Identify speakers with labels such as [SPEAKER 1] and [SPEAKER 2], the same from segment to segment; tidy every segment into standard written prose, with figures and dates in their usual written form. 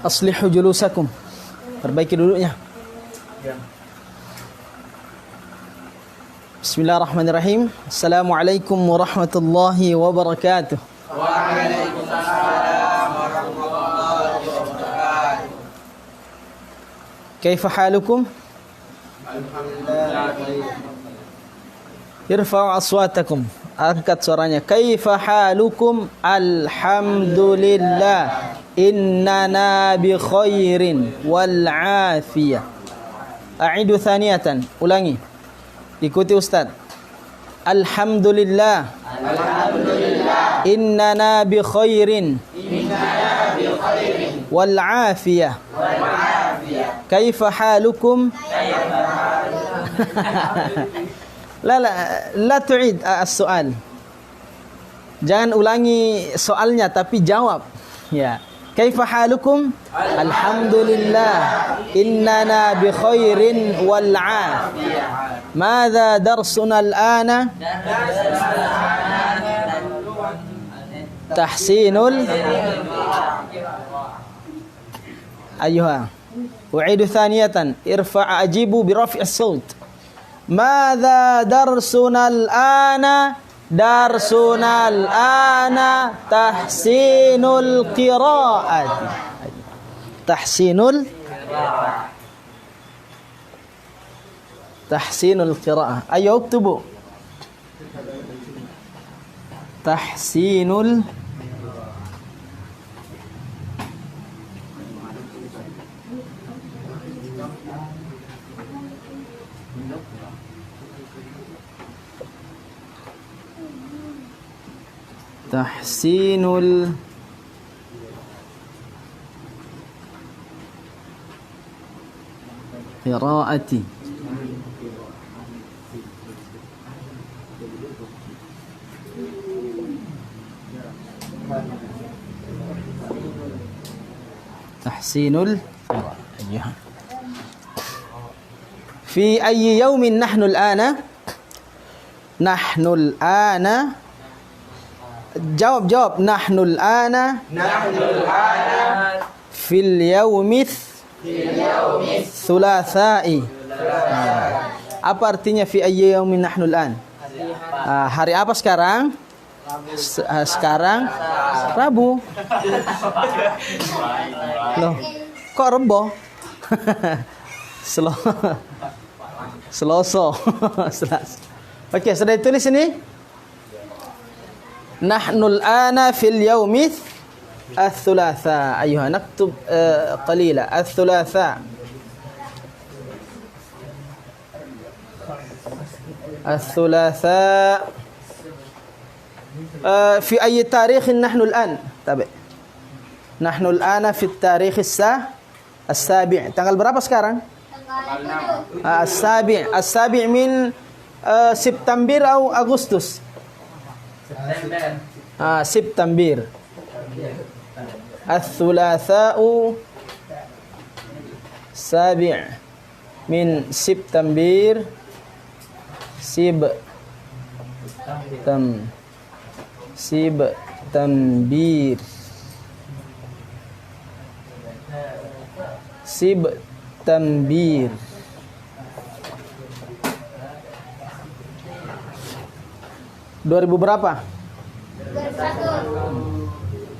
[SPEAKER 1] Aslihu julusakum. Perbaiki duduknya. Bismillahirrahmanirrahim. Assalamualaikum warahmatullahi wabarakatuh.
[SPEAKER 2] Waalaikumsalam warahmatullahi wabarakatuh.
[SPEAKER 1] Kaifa halukum?
[SPEAKER 2] Alhamdulillah.
[SPEAKER 1] Irfa'u aswatakum. Angkat suaranya. Kaifa halukum? Alhamdulillah. Innana bi khairin wal afiyah. A'idu thaniyatan. Ulangi. Ikuti Ustaz. Alhamdulillah.
[SPEAKER 2] Alhamdulillah.
[SPEAKER 1] Innana bi khairin
[SPEAKER 2] Innana bi khairin
[SPEAKER 1] wal afiyah.
[SPEAKER 2] wal afiyah.
[SPEAKER 1] Kaifa halukum? La tu'id as-soal. Jangan ulangi soalnya tapi jawab. Ya. Kaifa halukum? Alhamdulillah. Innana bi khairin wal afiyah. Madza darsuna al-ana? Tahsinul Ayuha. U'idu thaniyatan. Irfa' ajibu bi raf'i as-sawt. Madza darsuna al-ana? Darsuna al-ana tahsinul qira'ati. Tahsinul qira'ah. Ayo uktubu. Tahsinul Tahsinul qira'ati. Tahsinul qira'ah. Fi ayyi yawmin nahnu al-ana? Nahnu al-ana. Jawab. Nahnul ana fil yaumith thulatha'i. Apa artinya fi ayyi yaumin nahnul an? Hari apa sekarang? Sekarang Rabu. Loh, kok Rebo? Selasa. Oke, sudah ditulis ini? Nahnul ana fil yaumith الثلاثاء. أيها نكتب قليلا. الثلاثاء. الثلاثاء. في أي تاريخ نحن الآن؟ تابع. نحن الآن في التاريخ السابع. Tanggal berapa sekarang? السابع. السابع من سبتمبر أو أغسطس؟ سبتمبر. الثلاثاء سابع من سبتمبر. سبتمبر 2000 berapa?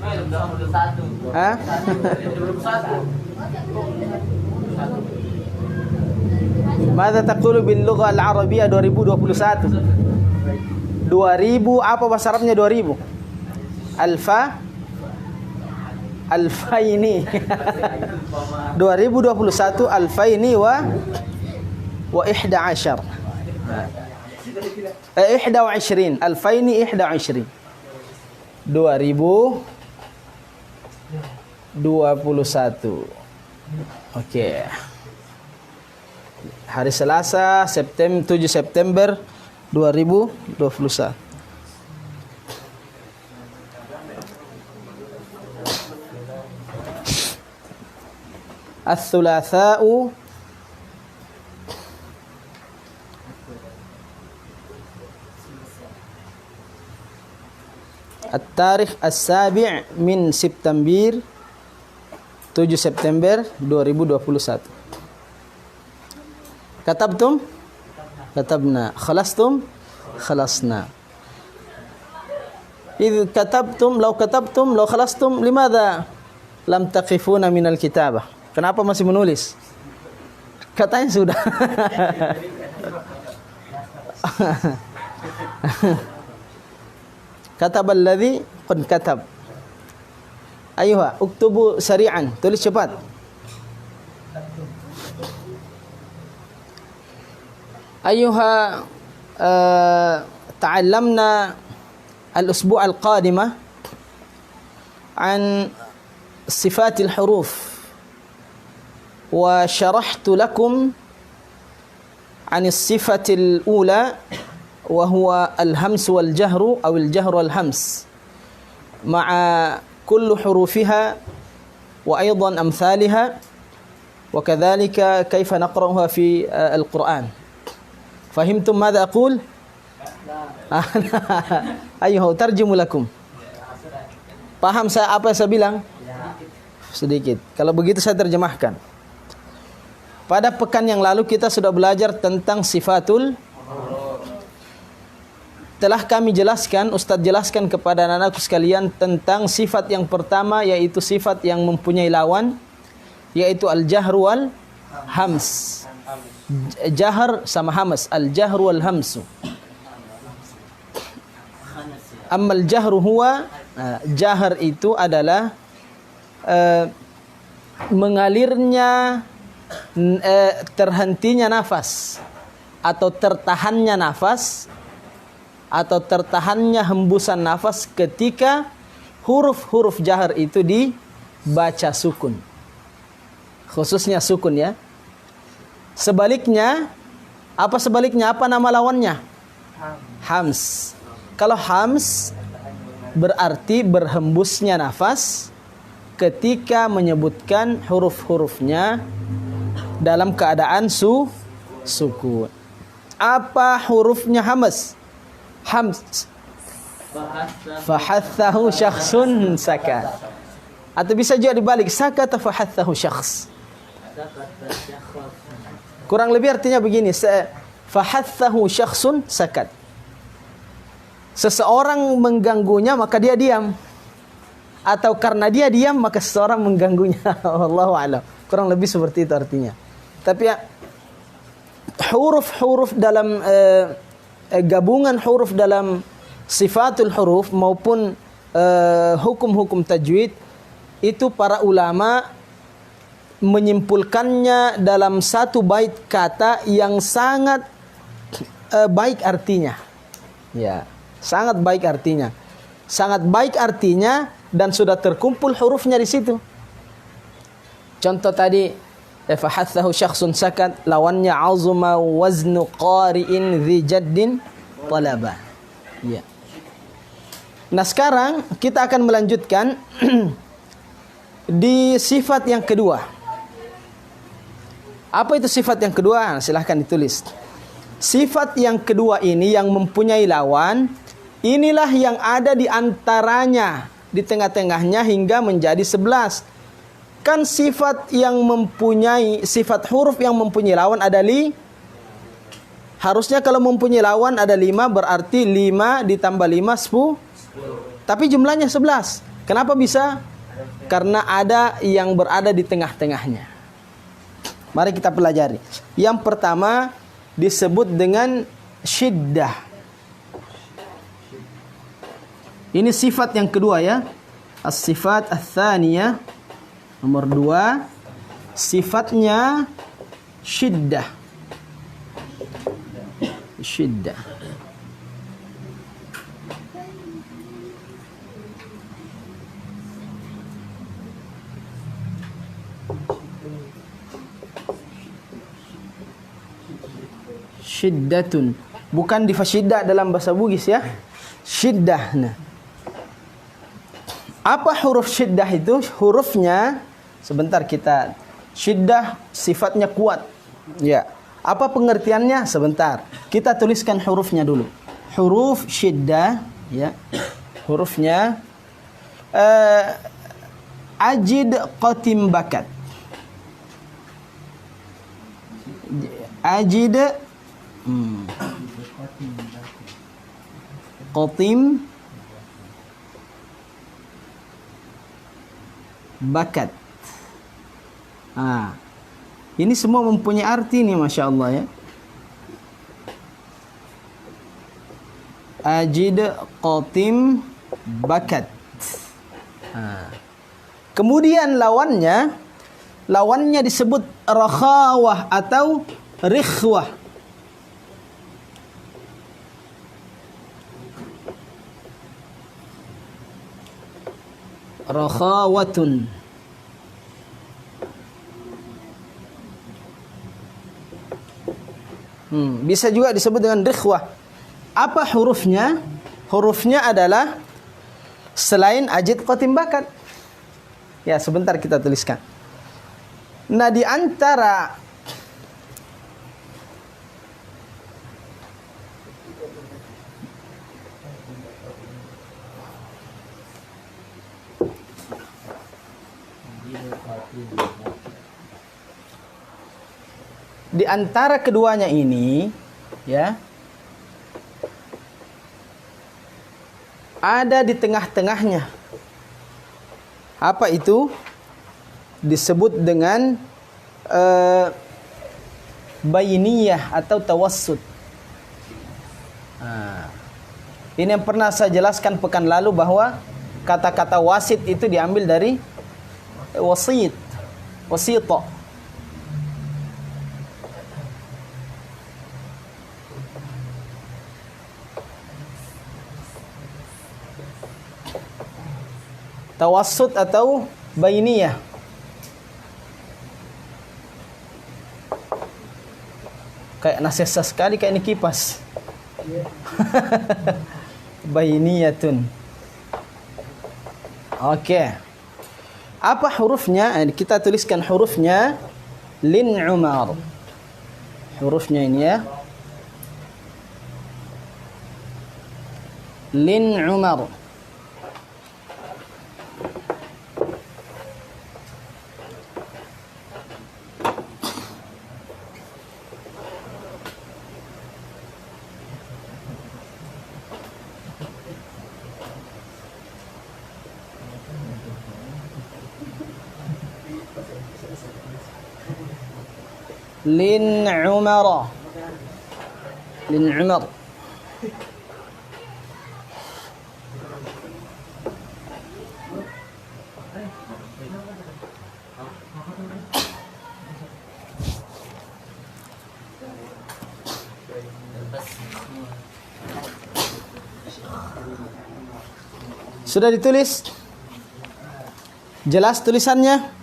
[SPEAKER 1] 2021. Hah? 2021. Mada taqulu bil lugha al arabiyyah 2021? 2000 apa bahasa Arabnya 2000? Alfaini. 2021 alfaini wa 11. 21 alfaini 21. 2021. Oke. Hari Selasa, 7 September 2021. Ats-Tsulatsa'u At-Tarikh As-Sabi' min September 7 September 2021. Katabtum? Katabna. Khalastum? Khalasna. إذ كتبتم لو كتبتم لو خلصتم لماذا لم تقفون من الكتابة? Kenapa masih menulis? Katanya sudah. Katab alladhi qad katab. Ayuha, uktubu sari'an. Tulis cepat. Ayuha, ta'allamna الأسبوع القادمة عن صفات الحروف وشرحت لكم عن الصفة الأولى وهو الهمس والجهر أو الجهر والهمس مع كل حروفها وأيضا أمثالها وكذلك كيف نقرأها في القرآن. فهمتم ماذا أقول؟ Ayo, tarjumu lakum. Paham saya apa yang saya bilang? Sedikit. Kalau begitu saya terjemahkan. Pada pekan yang lalu kita sudah belajar tentang sifatul. Telah kami jelaskan, Ustadz jelaskan kepada anak-anakku sekalian tentang sifat yang pertama, yaitu sifat yang mempunyai lawan, yaitu al-jahru wal hams. Jahar sama hams, al-jahru wal hamsu. Ammal jahru huwa, jahar itu adalah mengalirnya, terhentinya nafas atau tertahannya nafas atau tertahannya hembusan nafas ketika huruf-huruf jahar itu dibaca sukun, khususnya sukun ya. Sebaliknya, apa sebaliknya? Apa nama lawannya? Hams. Kalau hams berarti berhembusnya nafas ketika menyebutkan huruf-hurufnya dalam keadaan sukun. Apa hurufnya hams? Hams. Fahathahu syakhsun sakat. Atau bisa juga dibalik, sakata fahathahu syakhs. Kurang lebih artinya begini, fahathahu syakhsun sakat. Seseorang mengganggunya maka dia diam, atau karena dia diam maka seseorang mengganggunya. Wallahu a'lam. Kurang lebih seperti itu artinya. Tapi ya, huruf-huruf dalam gabungan huruf dalam sifatul huruf maupun hukum-hukum tajwid itu para ulama menyimpulkannya dalam satu bait kata yang sangat baik artinya. Ya. Sangat baik artinya. Sangat baik artinya dan sudah terkumpul hurufnya di situ. Contoh tadi, fahathahu syakhsun sakat, lawannya azuma waznu qari'in dhi jaddin talaba. Ya. Nah, sekarang kita akan melanjutkan di sifat yang kedua. Apa itu sifat yang kedua? Silahkan ditulis. Sifat yang kedua ini yang mempunyai lawan, inilah yang ada di antaranya, di tengah-tengahnya hingga menjadi 11. Kan sifat yang mempunyai, sifat huruf yang mempunyai lawan ada harusnya kalau mempunyai lawan ada 5, berarti 5 ditambah 5, 10. Tapi jumlahnya 11. Kenapa bisa? Karena ada yang berada di tengah-tengahnya. Mari kita pelajari. Yang pertama disebut dengan syiddah. Ini sifat yang kedua ya. As-sifat ats-tsaniyah. Nomor 2, sifatnya syiddah. Syiddah. Syiddatun. Bukan difasyidah dalam bahasa Bugis ya. Syiddah. Nah. Apa huruf syiddah itu? Hurufnya, sebentar kita. Syiddah sifatnya kuat. Ya. Apa pengertiannya? Sebentar. Kita tuliskan hurufnya dulu. Huruf syiddah, ya. Hurufnya Ajid qatim bakat. Ajid qatim bakat. Ini semua mempunyai arti nih, Masya Allah ya. Ajid qatim bakat. Kemudian lawannya disebut rakhawah atau rikhwah. Rakhawatun. Bisa juga disebut dengan rikhwah. Apa hurufnya? Hurufnya adalah selain ajid qatim bakat. Ya, sebentar kita tuliskan. Nah, di antara keduanya ini, ya, ada di tengah-tengahnya. Apa itu? Disebut dengan bainiyah atau tawassut. Ini yang pernah saya jelaskan pekan lalu bahwa kata-kata wasit itu diambil dari wasit, wasita. Tawassut atau bainiyah. Kayak nasesa sekali, kayak ini kipas. Bainiyatun. Oke. Apa hurufnya? Kita tuliskan hurufnya. Lin Umar. Hurufnya ini ya. Lin Umar. Lin Umar. Lin Umar. Sudah ditulis? Jelas tulisannya?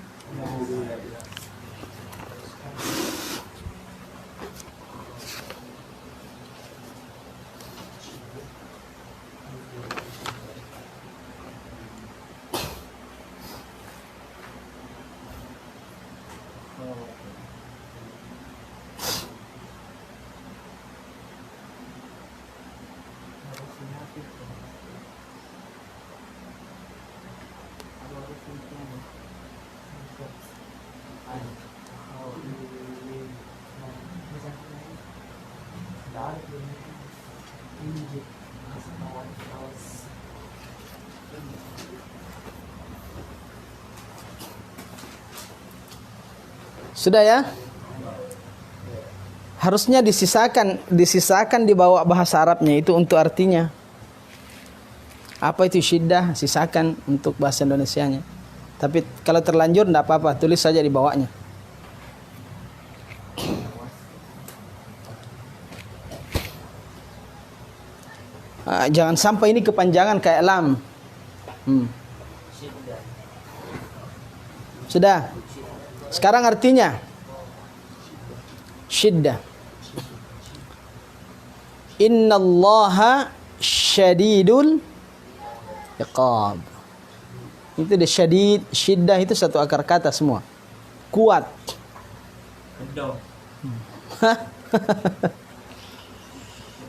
[SPEAKER 1] Sudah ya? Harusnya disisakan di bawah bahasa Arabnya itu untuk artinya. Apa itu syiddah? Sisakan untuk bahasa Indonesianya. Tapi kalau terlanjur enggak apa-apa, tulis saja di bawahnya. Jangan sampai ini kepanjangan kayak lam. Sudah. Sekarang artinya syiddah. Innallaha syadidul iqab. Itu dia syadid, syiddah itu satu akar kata semua. Kuat.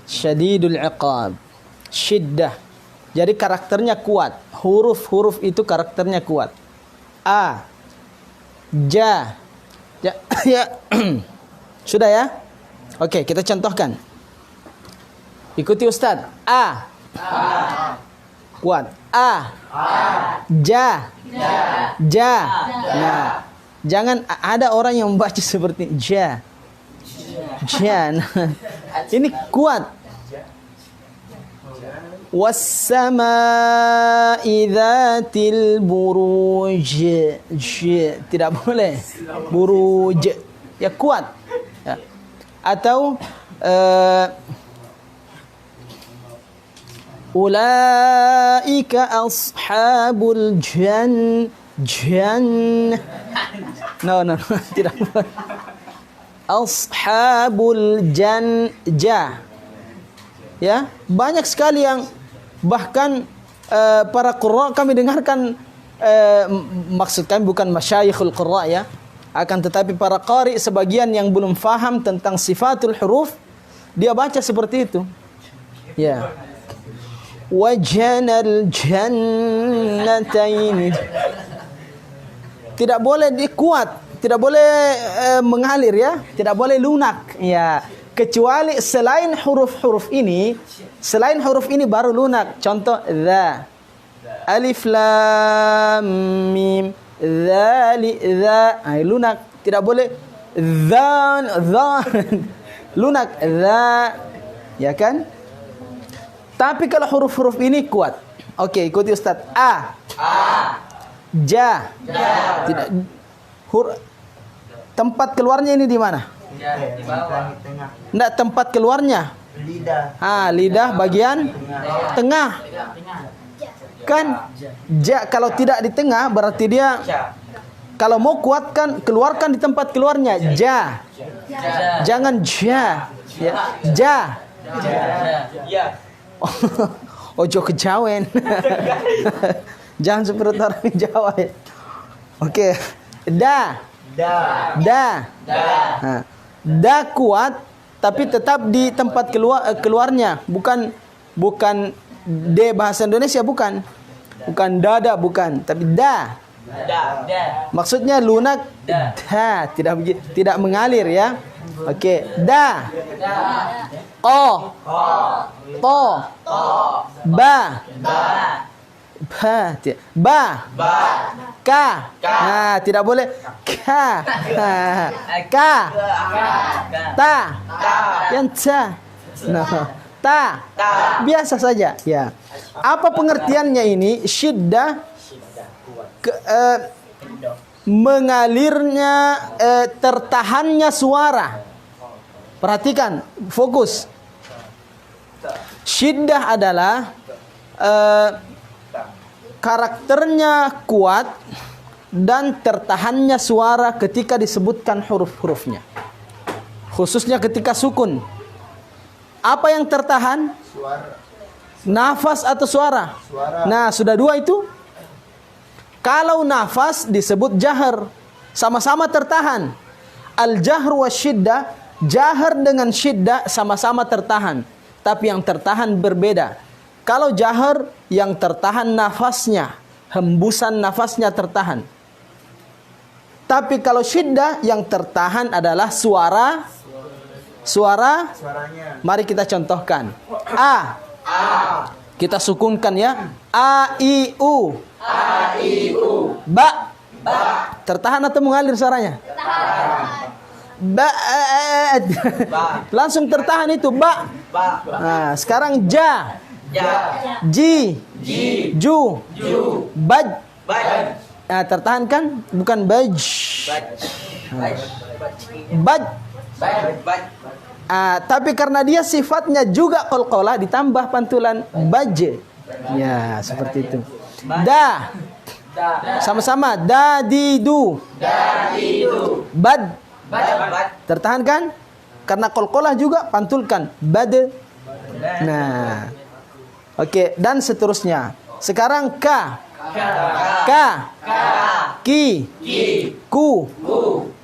[SPEAKER 1] Syadidul iqab. Syiddah. Jadi karakternya kuat. Huruf-huruf itu karakternya kuat. A. Ja. Ya, ya. Sudah ya? Oke, kita contohkan. Ikuti Ustadz. A. Kuat. A. Ja. Ja. Nah, jangan ada orang yang membaca seperti ja. Ja. Nah, ini kuat. Wassama'i dzatil buruj. Tidak boleh. Buruj. Ya kuat. Ya. Atau ulaika ashabul jan. No, tidak boleh. Ashabul ja. Ya, banyak sekali yang bahkan para qurra kami dengarkan, maksud kami bukan masyayikhul qurra ya, akan tetapi para qari sebagian yang belum faham tentang sifatul huruf, dia baca seperti itu. Ya. Wajanal jannatain. Tidak boleh dikuat, tidak boleh mengalir ya, tidak boleh lunak ya. Kecuali selain huruf-huruf ini, baru lunak. Contoh dza, alif lam mim, dzali dza, lunak. Tidak boleh dzan lunak dza, ya kan? Tapi kalau huruf-huruf ini kuat. Oke, ikuti Ustaz. A. Ja. Tidak. Tempat keluarnya ini di mana?
[SPEAKER 2] Di bawah.
[SPEAKER 1] Enggak, tempat keluarnya.
[SPEAKER 2] Lidah.
[SPEAKER 1] Lidah bagian tengah. Kan ja, kalau tidak di tengah berarti dia, kalau mau kuatkan, keluarkan di tempat keluarnya. Ja. Jangan ja. Ya. Ja. Ojo kejawen. Jangan seperti orang Jawa ya. Oke. Da. Nah, da kuat tapi tetap di tempat keluarnya, bukan D bahasa Indonesia, bukan dada, bukan, tapi da. Maksudnya lunak da, tidak mengalir ya. Oke, da. O. To. Ba. Ba. Ka. Nah, tidak boleh ka. Ka. Ta. Yang ta. Nah, ta. Biasa saja. Ya. Apa pengertiannya ini? Syiddah, mengalirnya, tertahannya suara. Perhatikan, fokus. Syiddah adalah karakternya kuat dan tertahannya suara ketika disebutkan huruf-hurufnya. Khususnya ketika sukun. Apa yang tertahan?
[SPEAKER 2] Suara.
[SPEAKER 1] Nafas atau suara? Nah, sudah dua itu. Kalau nafas disebut jahar, sama-sama tertahan. Al-jahr wa syiddah, jahar dengan syiddah sama-sama tertahan, tapi yang tertahan berbeda. Kalau jahar, yang tertahan nafasnya, hembusan nafasnya tertahan. Tapi kalau syiddah, yang tertahan adalah suaranya. Mari kita contohkan. A. Kita sukunkan ya. A, I, U. Ba. Tertahan atau mengalir suaranya? Ba. Langsung tertahan itu, ba. Nah, sekarang ja. Ji. Ju. Baj. Nah, tertahan kan? Bukan baj. Baj. Tapi karena dia sifatnya juga qalqalah, ditambah pantulan baj. Ya, seperti itu. Da. Sama-sama. Da, di, du. Bad. Tertahan kan? Karena qalqalah juga, pantulkan. Bad. Nah. Oke, dan seterusnya. Sekarang ka. Ki. Ku.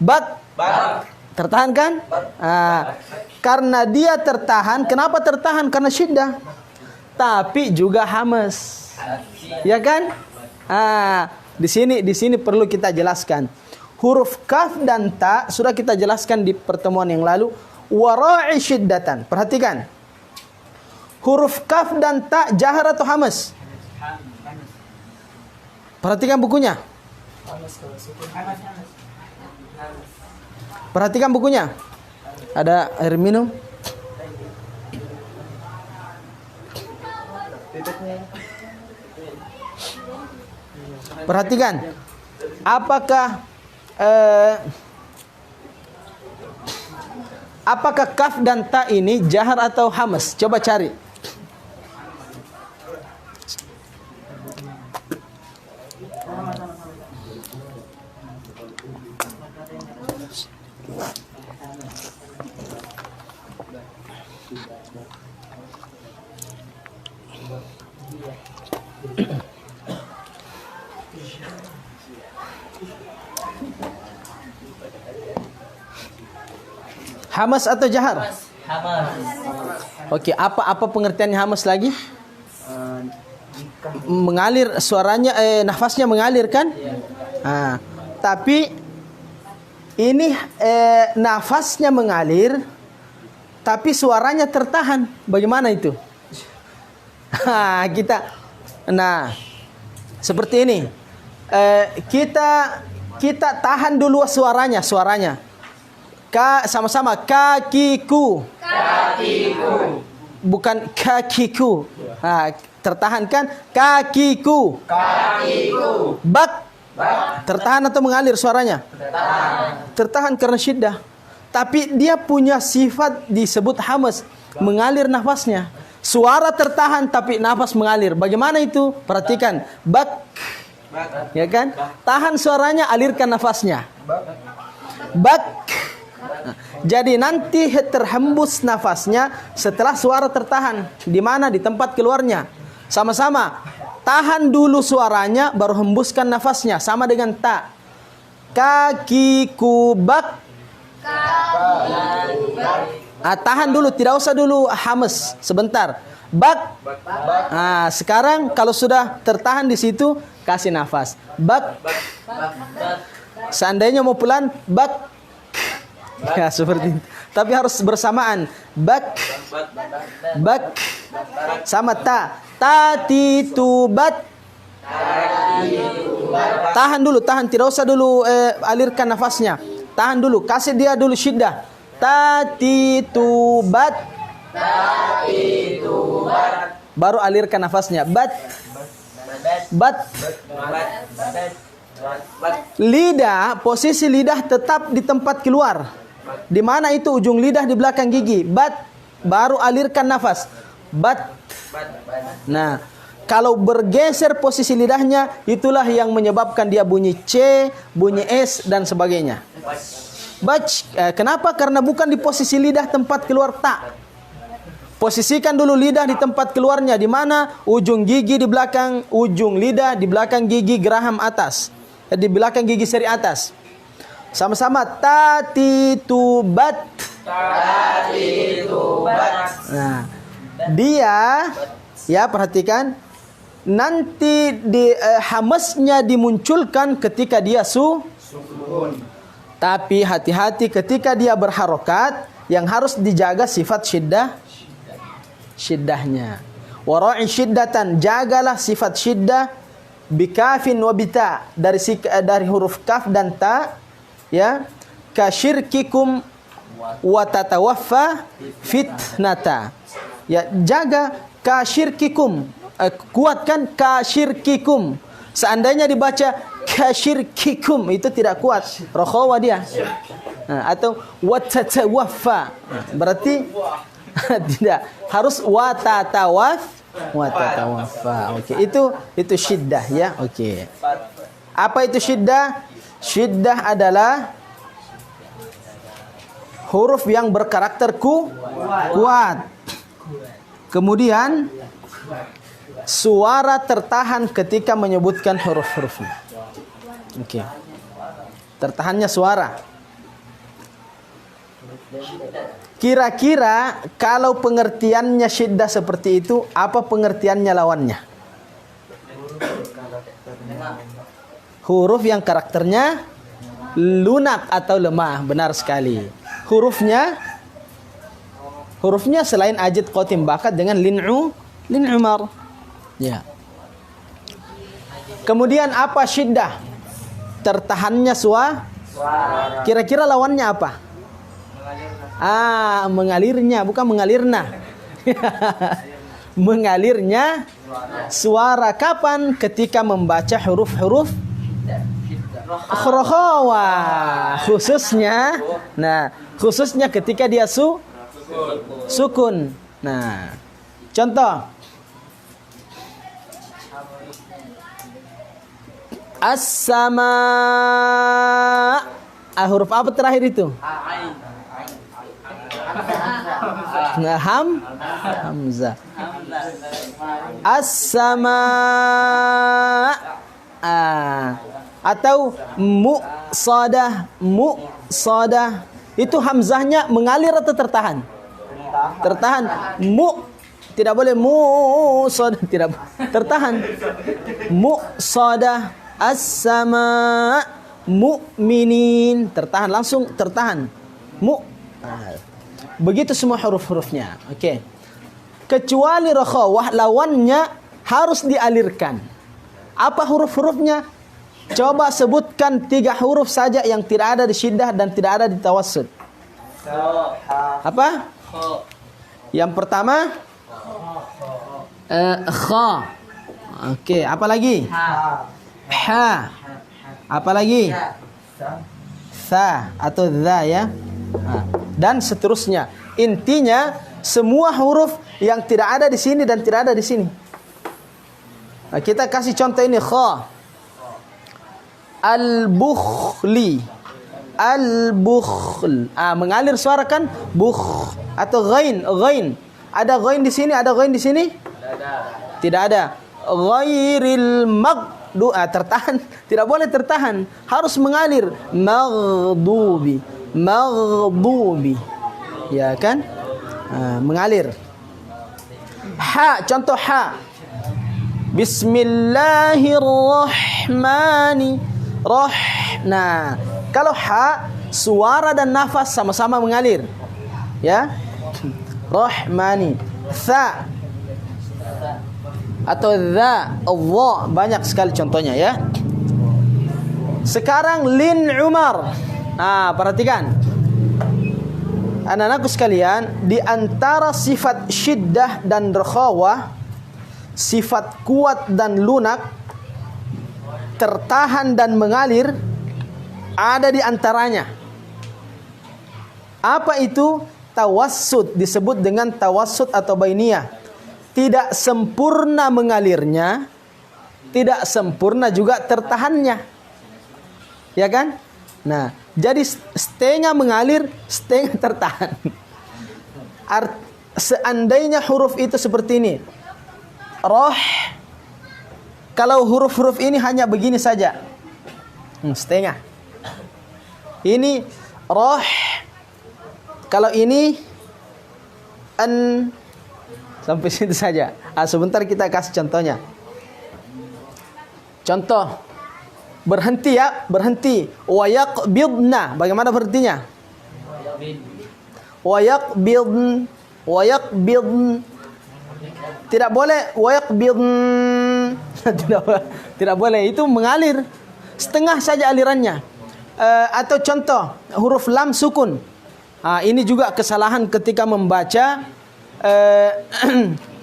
[SPEAKER 1] Bak. Tertahan kan? Karena dia tertahan. Kenapa tertahan? Karena syiddah. Tapi juga hamas. Ya kan? Di sini perlu kita jelaskan. Huruf kaf dan ta sudah kita jelaskan di pertemuan yang lalu. Wara'i syiddatan. Perhatikan. Huruf kaf dan ta jahar atau hamas? Perhatikan bukunya. Perhatikan bukunya. Ada air minum. Perhatikan. Apakah kaf dan ta ini jahar atau hamas? Coba cari. Hamas atau jahar?
[SPEAKER 2] Hamas.
[SPEAKER 1] Oke, apa pengertiannya hamas lagi? Mengalir suaranya, nafasnya mengalir kan? Nah, tapi ini nafasnya mengalir, tapi suaranya tertahan. Bagaimana itu? Nah, seperti ini. Kita tahan dulu suaranya. Sama-sama kakiku. Bukan kakiku. Nah, tertahan kan? Kakiku. Bak. Tertahan atau mengalir suaranya? Tertahan karena syiddah. Tapi dia punya sifat disebut hamas, mengalir nafasnya. Suara tertahan tapi nafas mengalir. Bagaimana itu? Perhatikan. Bak. Ya kan? Tahan suaranya, alirkan nafasnya. Bak. Jadi nanti terhembus nafasnya setelah suara tertahan. Di mana? Di tempat keluarnya. Sama-sama. Tahan dulu suaranya, baru hembuskan nafasnya. Sama dengan ta. Kakiku bak. Tahan dulu, tidak usah dulu hamas. Sebentar. Bak. Nah, sekarang kalau sudah tertahan di situ, kasih nafas. Bak. Seandainya mau pelan, bak. Ya seperti itu. Tapi harus bersamaan. Bak. Sama ta. Tatitubat. Tahan dulu, tidak usah dulu alirkan nafasnya. Tahan dulu, kasih dia dulu syiddah. Tatitubat. Baru alirkan nafasnya. Bat. Lidah, posisi lidah tetap di tempat keluar. Di mana itu ujung lidah di belakang gigi. Bat. Baru alirkan nafas. Bat. Nah, kalau bergeser posisi lidahnya, itulah yang menyebabkan dia bunyi C, bunyi S, dan sebagainya. Bach. Kenapa? Karena bukan di posisi lidah tempat keluar ta. Posisikan dulu lidah di tempat keluarnya. Di mana? Ujung gigi di belakang, ujung lidah di belakang gigi geraham atas. Di belakang gigi seri atas. Sama-sama. Tatitubat. Nah, dia, ya perhatikan, nanti hamasnya dimunculkan ketika dia sukun. Tapi hati-hati ketika dia berharokat, yang harus dijaga sifat syiddahnya. Wara'i syiddatan, jagalah sifat syiddah bikafin wa bita, dari huruf kaf dan ta, ya. Kasyirkikum wa tatawaffa fitnata. Ya, jaga kasyirkikum. Kuatkan kasyirkikum. Seandainya dibaca kasyirkikum, itu tidak kuat. Rokhawa dia. Atau watatawaffa. Berarti tidak. Harus watatawaffa. Oke, itu syiddah ya. Oke. Apa itu syiddah? Syiddah adalah huruf yang berkarakter kuat. Kemudian suara tertahan ketika menyebutkan huruf-hurufnya. Oke. Tertahannya suara. Kira-kira kalau pengertiannya syiddah seperti itu, apa pengertiannya lawannya? Huruf yang karakternya lunak atau lemah. Benar sekali. Hurufnya selain ajid qatim bakat dengan lin'umar. Ya. Kemudian apa syiddah? Tertahannya suara. Kira-kira lawannya apa? Mengalirnya, bukan mengalirna. Mengalirnya suara kapan? Ketika membaca huruf-huruf khurokhawa. Khususnya ketika dia sukun. Nah, contoh as-sama. Huruf apa terakhir itu? Hamzah. As-sama. Atau muqsadah. Itu hamzahnya mengalir atau tertahan? Tertahan. Tidak boleh muqsadah, tidak tertahan. Muqsadah. As-sama mu'minin, tertahan, langsung tertahan. Begitu semua huruf-hurufnya. Oke. Kecuali rakhawah, lawannya harus dialirkan. Apa huruf-hurufnya? Coba sebutkan 3 huruf saja yang tidak ada di syiddah dan tidak ada di tawassud. Apa? Yang pertama kha. Oke, apa lagi? Ha. Apa lagi? Tha atau dha ya. Dan seterusnya. Intinya semua huruf yang tidak ada di sini dan tidak ada di sini. Nah, kita kasih contoh ini kha. Al-bukhli. Al-bukhl. Mengalir suara kan? Bukh atau ghain. Ada ghain di sini, ada ghain di sini? Tidak ada. Ghairil tertahan, tidak boleh tertahan, harus mengalir. Maghdubi, ya kan? Mengalir. Ha, contoh ha. Bismillahirrahmanirrahim. Nah, kalau ha, suara dan nafas sama-sama mengalir. Ya. Rahmani. Tha atau dha, Allah, banyak sekali contohnya ya. Sekarang lin Umar. Perhatikan. Anak-anakku sekalian, di antara sifat syiddah dan rakhawah, sifat kuat dan lunak, tertahan dan mengalir, ada di antaranya. Apa itu? Tawassud, disebut dengan tawassud atau bainiyah. Tidak sempurna mengalirnya, tidak sempurna juga tertahannya. Ya kan? Nah, jadi setengah mengalir, setengah tertahan. Seandainya huruf itu seperti ini. Roh. Kalau huruf-huruf ini hanya begini saja. Setengah. Ini roh. Kalau ini sampai situ saja. Sebentar kita kasih contohnya. Contoh. Berhenti ya, berhenti. Wa yaqbidna. Bagaimana berhentinya? Wa yaqbidn. Tidak boleh wa yaqbidn. Tidak boleh. Itu mengalir. Setengah saja alirannya. Atau contoh, huruf lam sukun. Ini juga kesalahan ketika membaca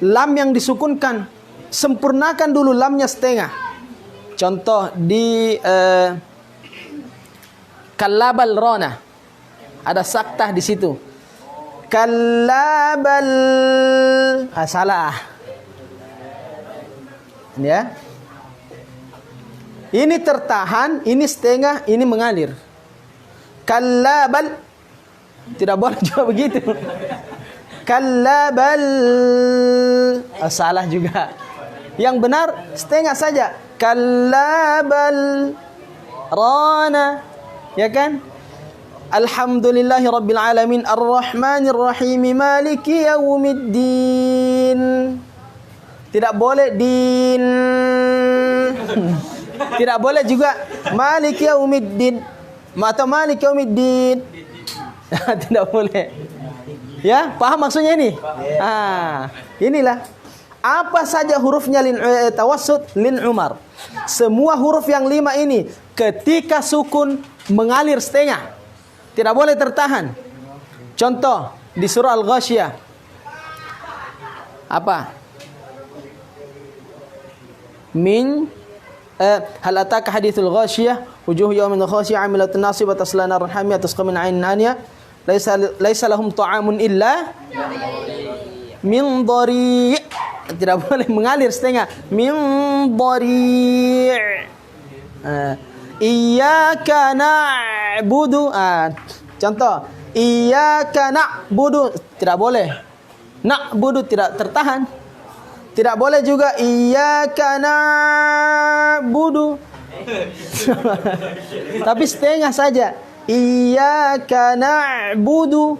[SPEAKER 1] lam yang disukunkan. Sempurnakan dulu lamnya setengah. Contoh di kallabal rona, ada saktah di situ. Kallabal, salah. Ya. Ini tertahan, ini setengah, ini mengalir. Kallabal, tidak boleh juga begitu. Kallabal, salah juga. Yang benar setengah saja. Kallabal rana, ya kan? Alhamdulillahi rabbil alamin arrahmanir rahim maliki yaumiddin. Tidak boleh din. Tidak boleh juga Malik yaumiddin atau Malik yaumiddin. Tidak boleh. Ya, paham maksudnya ini? Inilah. Apa saja hurufnya tawassut lin Umar. Semua huruf yang 5 ini ketika sukun mengalir setengah. Tidak boleh tertahan. Contoh di surah Al-Ghasyiyah. Apa? Min hal ataka hadithul ghasyiyah wujuh yawmin khashi'ah 'amilatun nasibah tasla naran hamiyah tusqa min 'ainin aniyah laisa lahum ta'amun illa min dhari'. Tidak boleh mengalir setengah. Min dhari'. Iyyaka na'budu. Contoh, iyyaka na'budu tidak boleh. Na'budu tidak tertahan. Tidak boleh juga iyyaka na'budu. Tapi setengah saja. Iyyaka na'budu.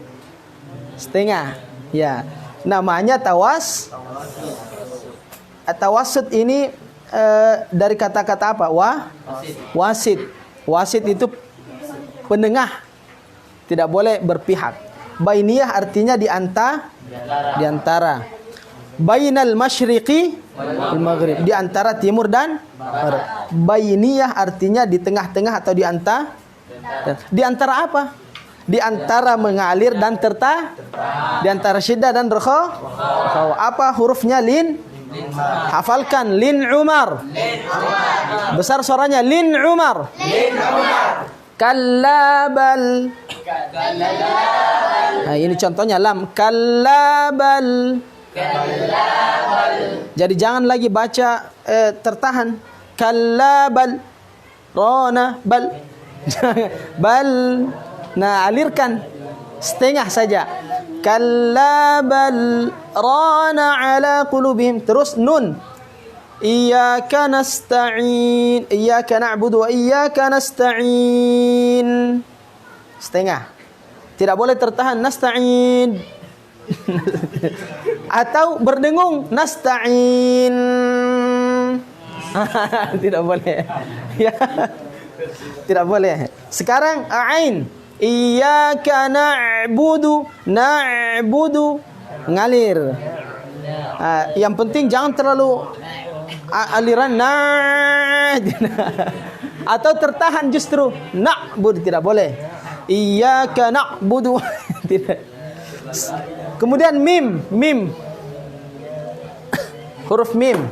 [SPEAKER 1] Setengah. Ya. Namanya tawassut ini dari kata-kata apa? Wasit. Wasit itu penengah. Tidak boleh berpihak. Bainiyah artinya di antara. Bainal masyriqi wal maghrib, di antara timur dan barat. Bainiyah artinya di tengah-tengah atau di antara. Di antara apa? Di antara mengalir dan di antara syiddah dan rakha. Apa hurufnya? Lin. Hafalkan lin Umar. Besar suaranya lin Umar. Kallabal. Nah, ini contohnya lam. Kallabal. Jadi jangan lagi baca tertahan. Kallabal. Rona bal. Bal. Nah, alirkan setengah saja. Kallabal rana ala qulubihim. Terus nun. Iyyaka nasta'in. Iyyaka na'budu wa iyyaka nasta'in. Setengah. Tidak boleh tertahan. Nasta'in. Atau berdengung. Nasta'in. Tidak boleh. Ya. Tidak boleh. Sekarang ain. Iyyaka na'budu. Na'budu. Ngalir. Yang penting jangan terlalu aliran atau tertahan justru na'budu tidak boleh. Iyyaka na'budu. Tidak. Kemudian mim. Huruf mim.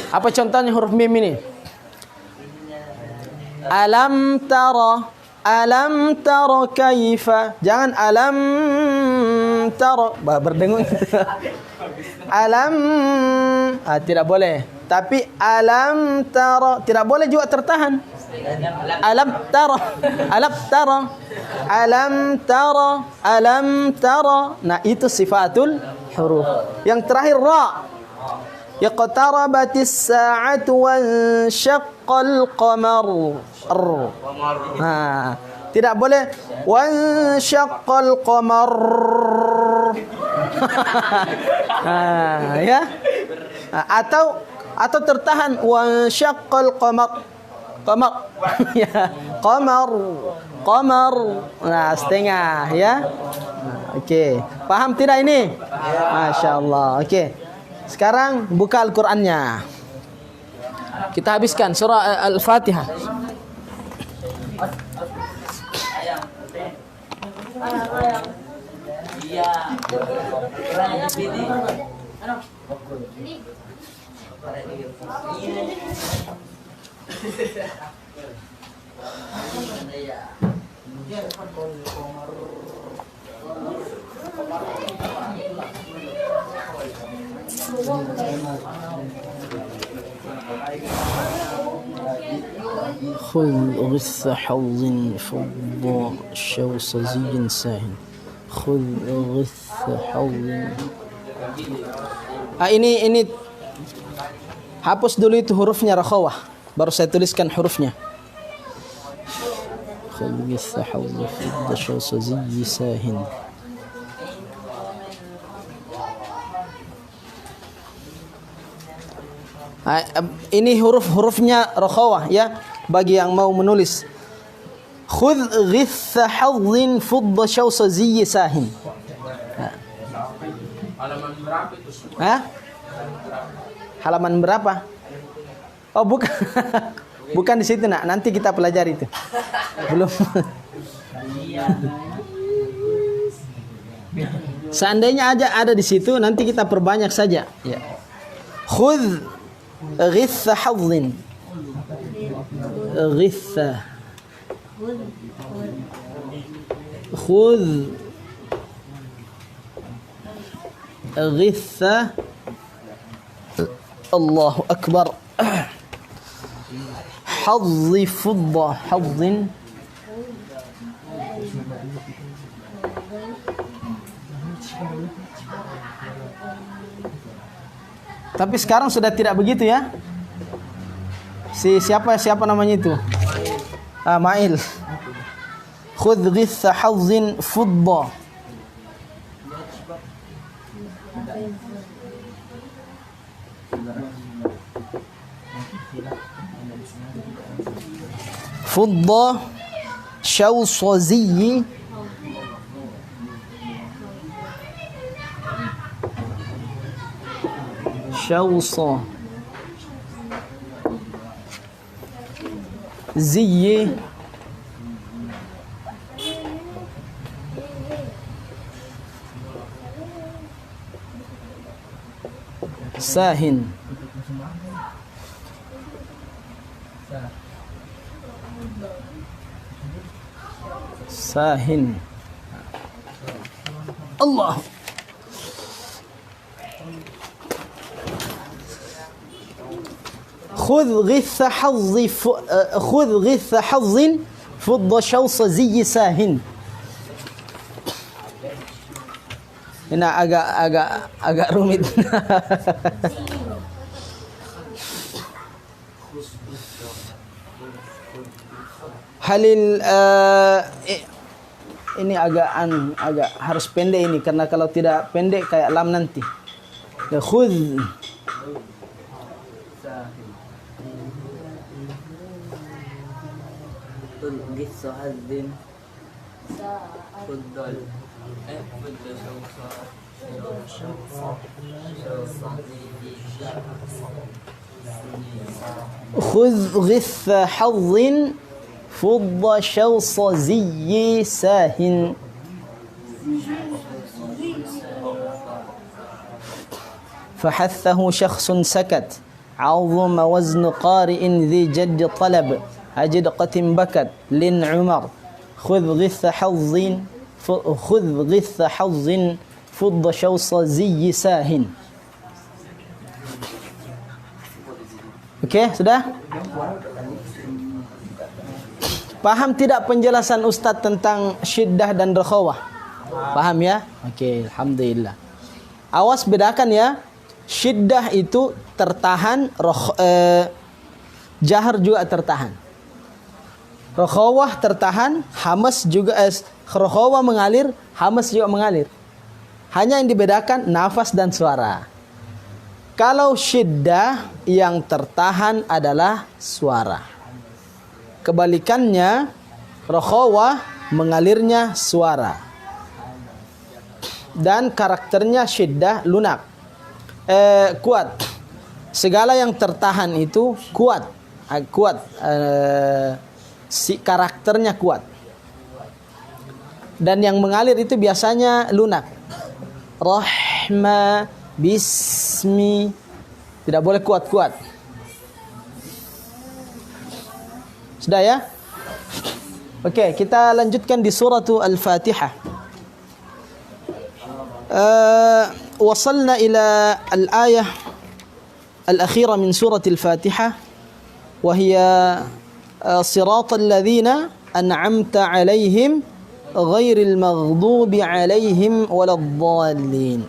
[SPEAKER 1] Apa contohnya huruf mim ini? Alam tara kaifa. Jangan alam tara berdengung. Alam tidak boleh. Tapi alam tara tidak boleh juga tertahan. Alam tara. Nah, itu sifatul huruf. Yang terakhir ra. Iqtarabatis sa'atu wansyaqqal qamar. Nah, tidak boleh wansyaqqal qamar. Ya. Atau tertahan wansyaqqal qamar. Ya, qamar. Nah, setengah ya. Oke. Paham tidak ini? Masya Allah. Oke. Sekarang buka Al-Qur'annya. Kita habiskan surah Al-Fatihah. خذ غث حظ فض شوص زي ساهن خذ غث حظ. Ini hapus dulu itu hurufnya rakhawah, baru saya tuliskan hurufnya. خذ غث حظ فض شوص زي ساهن. Ini huruf-hurufnya rokhawah ya, bagi yang mau menulis. Khudh ghitha hadzin fudda syawsa ziyyi sahin.
[SPEAKER 3] Halaman berapa itu?
[SPEAKER 1] Hah? Halaman berapa? Oh, bukan. Bukan di situ, Nak. Nanti kita pelajari itu. Belum. Seandainya aja ada di situ, nanti kita perbanyak saja. Ya. Khudh ghitha hadzin. Ghitha. Khudh ghitha. Allahu akbar. Hadzi fudda hadzin. Tapi sekarang sudah tidak begitu ya. Siapa namanya itu? Mail. Khudh ghitha hadzin fudda. Fudda syawsa ziyyi syawsa ziyyi sahin. Sahin. Allah. Khudh ghitha hadzin fudda syawsa ziyyi sahin. Ini agak rumit. Halil ini agak harus pendek ini, karena kalau tidak pendek kayak lam nanti. Khudh
[SPEAKER 4] ghitha hadzin fuddal
[SPEAKER 1] khudh ghitha hadzin fudda syawsa ziyyi sahin. فحثه شخص سكت عظم وزن قارئ ذي جد طلب أجد قتم بكت لن عمر خذ غث حظ فض شوص زي ساهن. Oke, sudah? Paham tidak penjelasan Ustadz tentang syiddah dan rakhawah? Paham ya? Oke, alhamdulillah. Awas bedakan ya. Syiddah itu tertahan, jahar juga tertahan. Rakhawah tertahan, hamas juga, rakhawah mengalir, hamas juga mengalir. Hanya yang dibedakan nafas dan suara. Kalau syiddah yang tertahan adalah suara. Kebalikannya, rakhawah mengalirnya suara. Dan karakternya syiddah lunak. Kuat. Segala yang tertahan itu kuat. Si karakternya kuat. Dan yang mengalir itu biasanya lunak. Rahma, bismi, tidak boleh kuat-kuat. Sudah ya? Oke, kita lanjutkan di surah Al-Fatihah. وصلنا إلى الآية الأخيرة من سورة الفاتحة وهي صراط الذين أنعمت عليهم غير المغضوب عليهم ولا الضالين.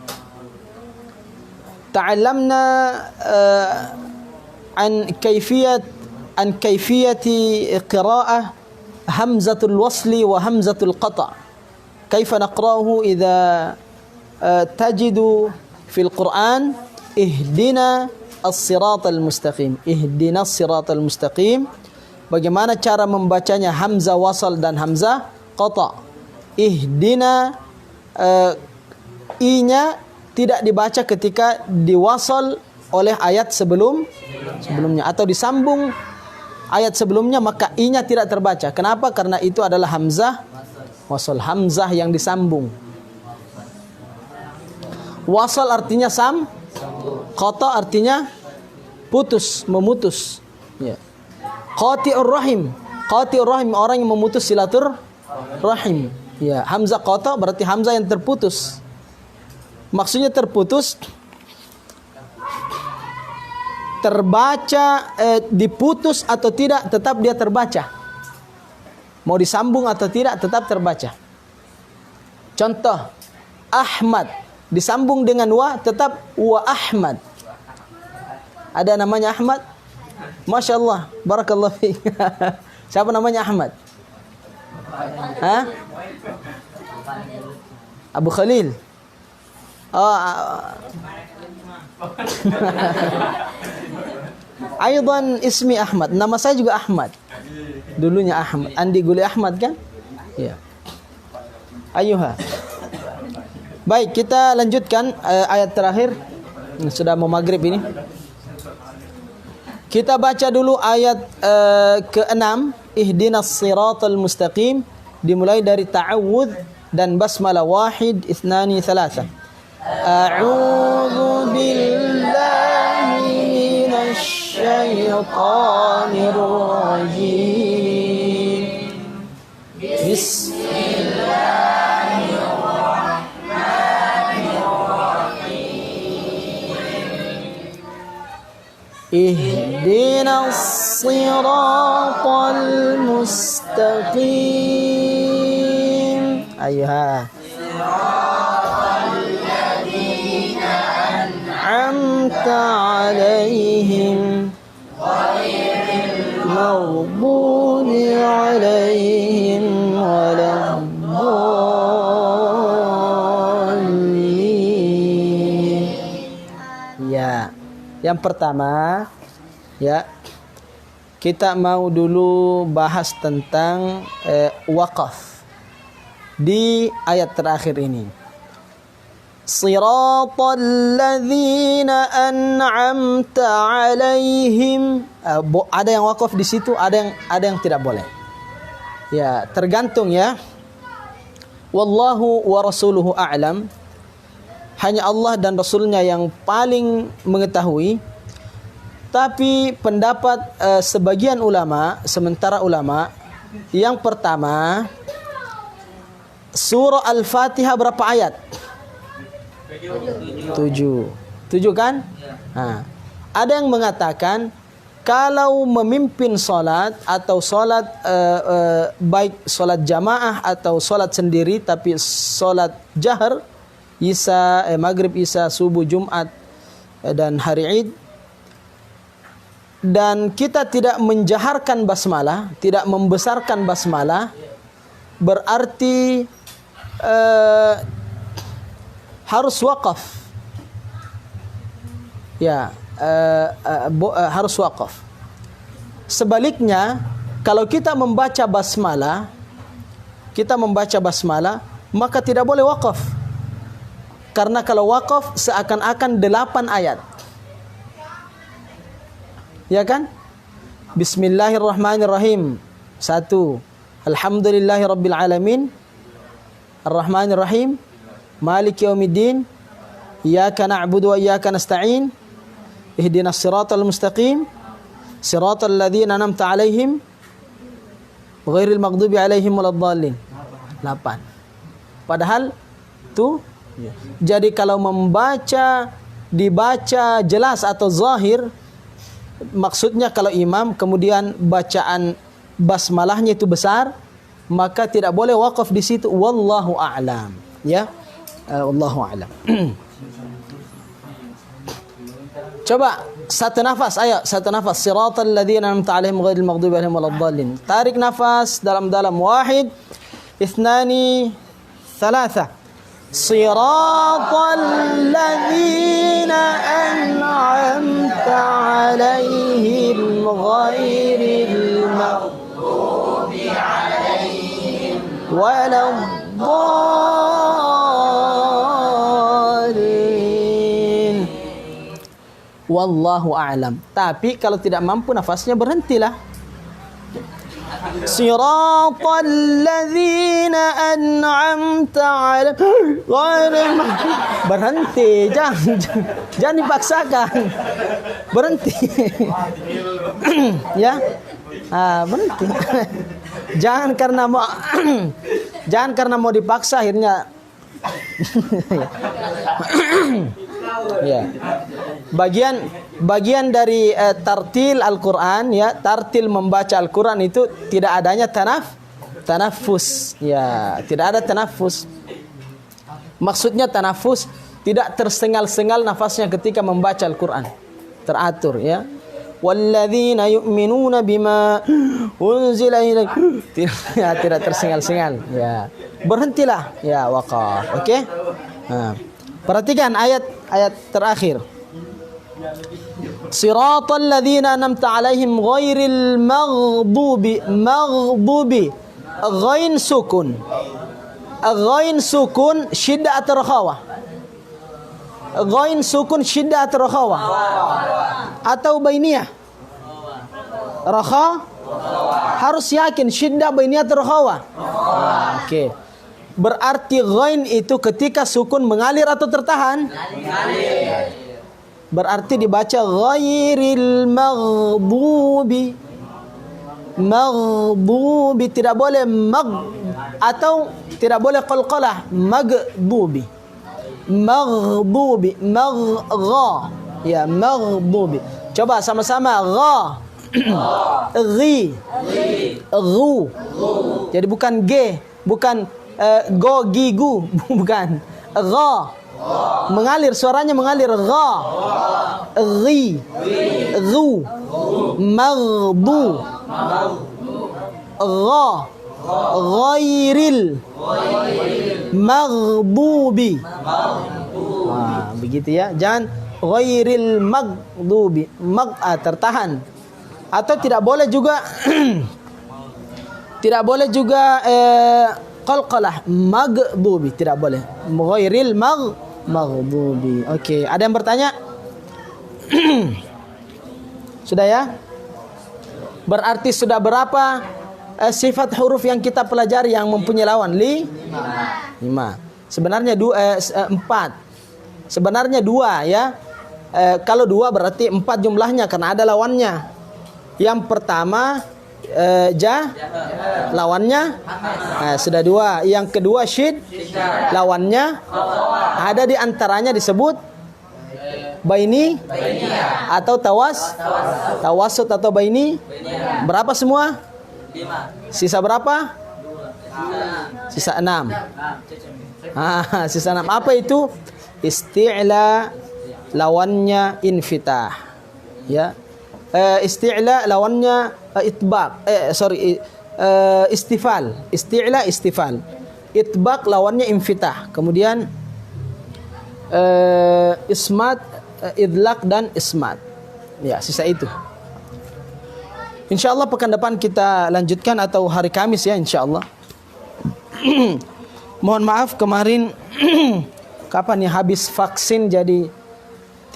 [SPEAKER 1] تعلمنا عن كيفية قراءة همزة الوصل وهمزة القطع. كيف نقرأه إذا تجد في القرآن اهدنا as-siratal mustaqim. Ihdinas siratal mustaqim. Bagaimana cara membacanya hamzah wasal dan hamzah qata? Ihdina, i-nya tidak dibaca ketika diwasal oleh ayat sebelumnya atau disambung ayat sebelumnya, maka i-nya tidak terbaca. Kenapa? Karena itu adalah hamzah wasal, hamzah yang disambung. Wasal artinya qata artinya putus, memutus. Ya. Qati'ur rahim. Qati'ur rahim, orang yang memutus silaturahim. Ya, hamzah qata berarti hamzah yang terputus. Maksudnya terputus, terbaca, diputus atau tidak, tetap dia terbaca. Mau disambung atau tidak, tetap terbaca. Contoh, Ahmad disambung dengan wa, tetap wa Ahmad. Ada namanya Ahmad? Masya Allah, barakallah fiik. Siapa namanya Ahmad? Hah? Abu Khalil. Aidan ismi Ahmad. Nama saya juga Ahmad. Dulunya Ahmad. Andi Guli Ahmad kan? Ya. Ayuha. Baik, kita lanjutkan ayat terakhir. Sudah mau maghrib ini. Kita baca dulu ayat ke-6, ihdinas siratal mustaqim, dimulai dari ta'awudz dan basmalah 1, 2, 3. A'udzu billahi minasy syaithanir rajim. Ihdinas siratal mustaqim. Ayuha. An'amta 'alaihim ghairil maghdubi 'alaihim waladdallin. Ya. Yang pertama, ya, kita mau dulu bahas tentang waqaf di ayat terakhir ini. Siratal ladzina an'amta 'alaihim. Ada yang waqaf di situ, ada yang tidak boleh. Ya, tergantung ya. Wallahu wa rasuluhu a'lam. Hanya Allah dan Rasulnya yang paling mengetahui. Tapi pendapat sebagian ulama, sementara ulama, yang pertama, surah Al-Fatihah berapa ayat? 7 kan? Nah, ada yang mengatakan kalau memimpin solat atau solat baik solat jamaah atau solat sendiri, tapi solat jahar, maghrib, isya, subuh, Jumat dan hari Id, dan kita tidak menjaharkan basmalah, tidak membesarkan basmalah, berarti harus waqaf. Ya, harus waqaf. Sebaliknya, kalau kita membaca basmalah, maka tidak boleh waqaf. Karena kalau waqaf seakan-akan 8 ayat. Ya kan? Bismillahirrahmanirrahim. 1. Alhamdulillahirabbil alamin. Arrahmanirrahim. Maliki yaumiddin. Iyyaka na'budu wa iyyaka nasta'in. Ihdinas siratal mustaqim. Siratal ladzina an'amta 'alaihim ghairil maghdubi 'alaihim waladdallin. 8. Padahal itu. Jadi kalau dibaca jelas atau zahir, maksudnya kalau imam kemudian bacaan basmalahnya itu besar, maka tidak boleh waqaf di situ. Wallahu a'lam. Ya, wallahu a'lam. Coba satu nafas, ayo satu nafas. Siratal ladzina an'amta 'alaihim ghairil maghdubi 'alaihim waladdallin. Tarik nafas dalam-dalam. 1, 2, 3. صراط الذين أنعمت عليهم غير المغضوب عليهم ولا الضالين. Wallahu a'lam. Tapi kalau tidak mampu nafasnya berhentilah. Siratal ladzina an'amta 'alaihim. Berhenti, jangan dipaksakan. Berhenti. Ya. Berhenti. Jangan karena mau dipaksa akhirnya ya. Bagian dari tartil Al-Qur'an ya, tartil membaca Al-Qur'an itu tidak adanya tanafus. Ya, tidak ada tanafus. Maksudnya tanafus tidak tersengal-sengal nafasnya ketika membaca Al-Qur'an. Teratur ya. Walladzina yu'minuna bima unzila ilaik. Tidak tersengal-sengal ya. Berhentilah ya, waqaf. Oke? Nah, perhatikan ayat terakhir. Siratal ladzina an'amta 'alaihim ghairil maghdubi. Ghain sukun. Ghain sukun syiddah atau rakhawah? Ghain sukun syiddah atau rakhawah? Atau bainiyah? Rakha? Harus yakin syiddah bainiyah atau rakhawah? Oke. Berarti ghain itu ketika sukun mengalir atau tertahan? Mengalir. Berarti dibaca ghairil maghdubi. Maghdubi, tidak boleh atau tidak boleh qalqalah, maghdubi. Maghdubi, ya, maghdubi. Coba sama-sama gha. Ghi. Ghu. Jadi bukan g, bukan go gigu, bukan. Gha. Mengalir, suaranya mengalir. Gha. Ghi. Ghu. Maghdu. Gha. Ghairil maghdubi. Begitu ya. Jangan ghairil maghdubi. Tertahan. Atau tidak boleh juga tidak boleh juga qalqalah, maghdubi, tidak boleh. Ghairil maghdubi. Oke, ada yang bertanya? Sudah ya? Berarti sudah berapa sifat huruf yang kita pelajari yang mempunyai lawan? 5. Sebenarnya 4. Sebenarnya 2 ya. Kalau 2 berarti 4 jumlahnya karena ada lawannya. Yang pertama lawannya sudah 2. Yang kedua syid, lawannya ada di antaranya disebut baini atau tawasut atau baini. Berapa semua? 5. Sisa berapa? 2. Sisa 6. Sisa 6. Apa itu? Isti'la, lawannya infitah. Ya. Isti'la lawannya itbaq. Istifal. Isti'la istifal. Itbaq lawannya infitah. Kemudian ismat, idlaq dan ismat. Ya, sisa itu. InsyaAllah pekan depan kita lanjutkan atau hari Kamis ya, insyaAllah. Mohon maaf kemarin kapan ya habis vaksin jadi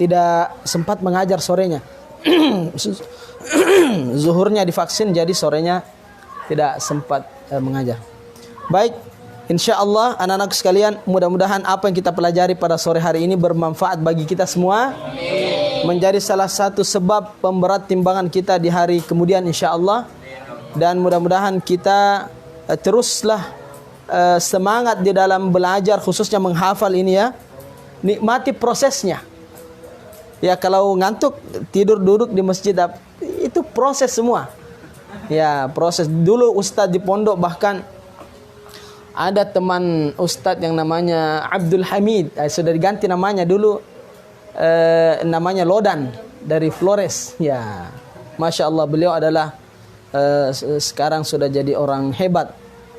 [SPEAKER 1] tidak sempat mengajar sorenya. Zuhurnya divaksin jadi sorenya tidak sempat mengajar. Baik, insyaallah anak-anak sekalian, mudah-mudahan apa yang kita pelajari pada sore hari ini bermanfaat bagi kita semua. Amin. Menjadi salah satu sebab pemberat timbangan kita di hari kemudian insyaallah. Dan mudah-mudahan kita teruslah semangat di dalam belajar, khususnya menghafal ini ya. Nikmati prosesnya. Ya, kalau ngantuk tidur duduk di masjid itu proses semua. Ya, proses. Dulu ustadz di pondok bahkan ada teman ustadz yang namanya Abdul Hamid, sudah diganti namanya dulu, namanya Lodan dari Flores. Ya, Masya Allah, beliau adalah sekarang sudah jadi orang hebat.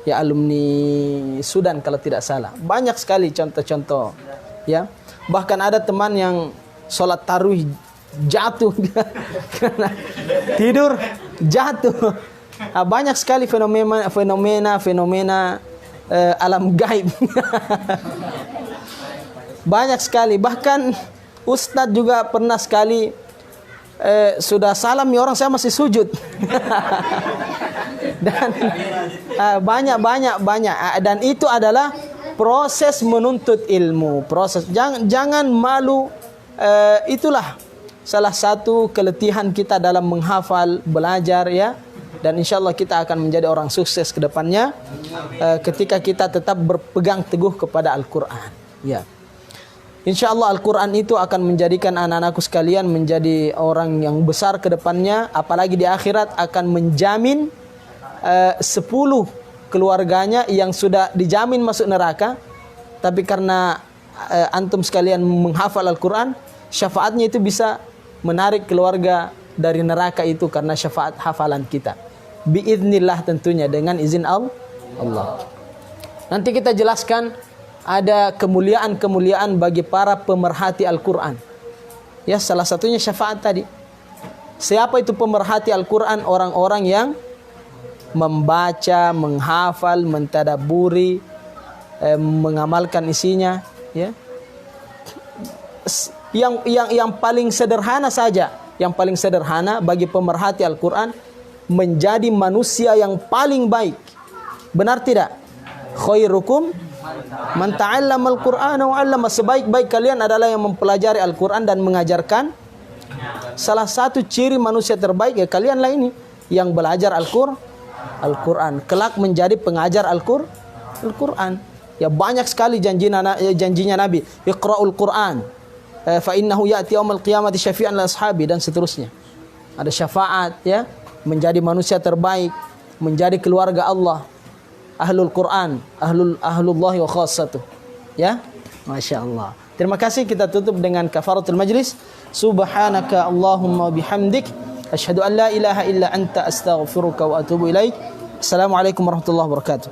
[SPEAKER 1] Ya, alumni Sudan kalau tidak salah. Banyak sekali contoh-contoh. Ya, bahkan ada teman yang sholat tarawih jatuh dia. Karena tidur jatuh. Banyak sekali fenomena alam gaib. Banyak sekali. Bahkan Ustadz juga pernah sekali sudah salam ya orang, saya masih sujud. Dan banyak. Dan itu adalah proses menuntut ilmu. Proses jangan malu. Itulah salah satu keletihan kita dalam menghafal, belajar ya. Dan insya Allah kita akan menjadi orang sukses ke depannya ketika kita tetap berpegang teguh kepada Al-Quran. Ya. Insya Allah Al-Quran itu akan menjadikan anak-anakku sekalian menjadi orang yang besar ke depannya. Apalagi di akhirat akan menjamin 10 keluarganya yang sudah dijamin masuk neraka. Tapi karena antum sekalian menghafal Al-Quran, syafaatnya itu bisa menarik keluarga dari neraka itu karena syafaat hafalan kita. Biiznillah tentunya dengan izin Allah. Nanti kita jelaskan ada kemuliaan-kemuliaan bagi para pemerhati Al-Quran. Ya, salah satunya syafaat tadi. Siapa itu pemerhati Al-Quran? Orang-orang yang membaca, menghafal, mentadabburi, mengamalkan isinya. Ya. Yang paling sederhana saja, yang paling sederhana bagi pemerhati Al-Quran menjadi manusia yang paling baik. Benar tidak? Khairukum man ta'allama al-Qur'ana wa 'allama. Sebaik-baik kalian adalah yang mempelajari Al-Qur'an dan mengajarkan. Salah satu ciri manusia terbaik ya kalianlah ini yang belajar Al-Qur'an. Kelak menjadi pengajar Al-Qur'an. Ya banyak sekali janjinya Nabi. Iqra'ul Qur'an fa innahu ya'ti yaumil qiyamati syafi'an li ashabi dan seterusnya. Ada syafaat ya, menjadi manusia terbaik, menjadi keluarga Allah. Ahlul Quran, ahlullahi wa khassatuh. Ya, Masya Allah. Terima kasih, kita tutup dengan kafaratul majlis. Subhanaka Allahumma bihamdik, asyhadu an la ilaha illa anta astaghfiruka wa atubu ilaik. Assalamualaikum warahmatullahi wabarakatuh.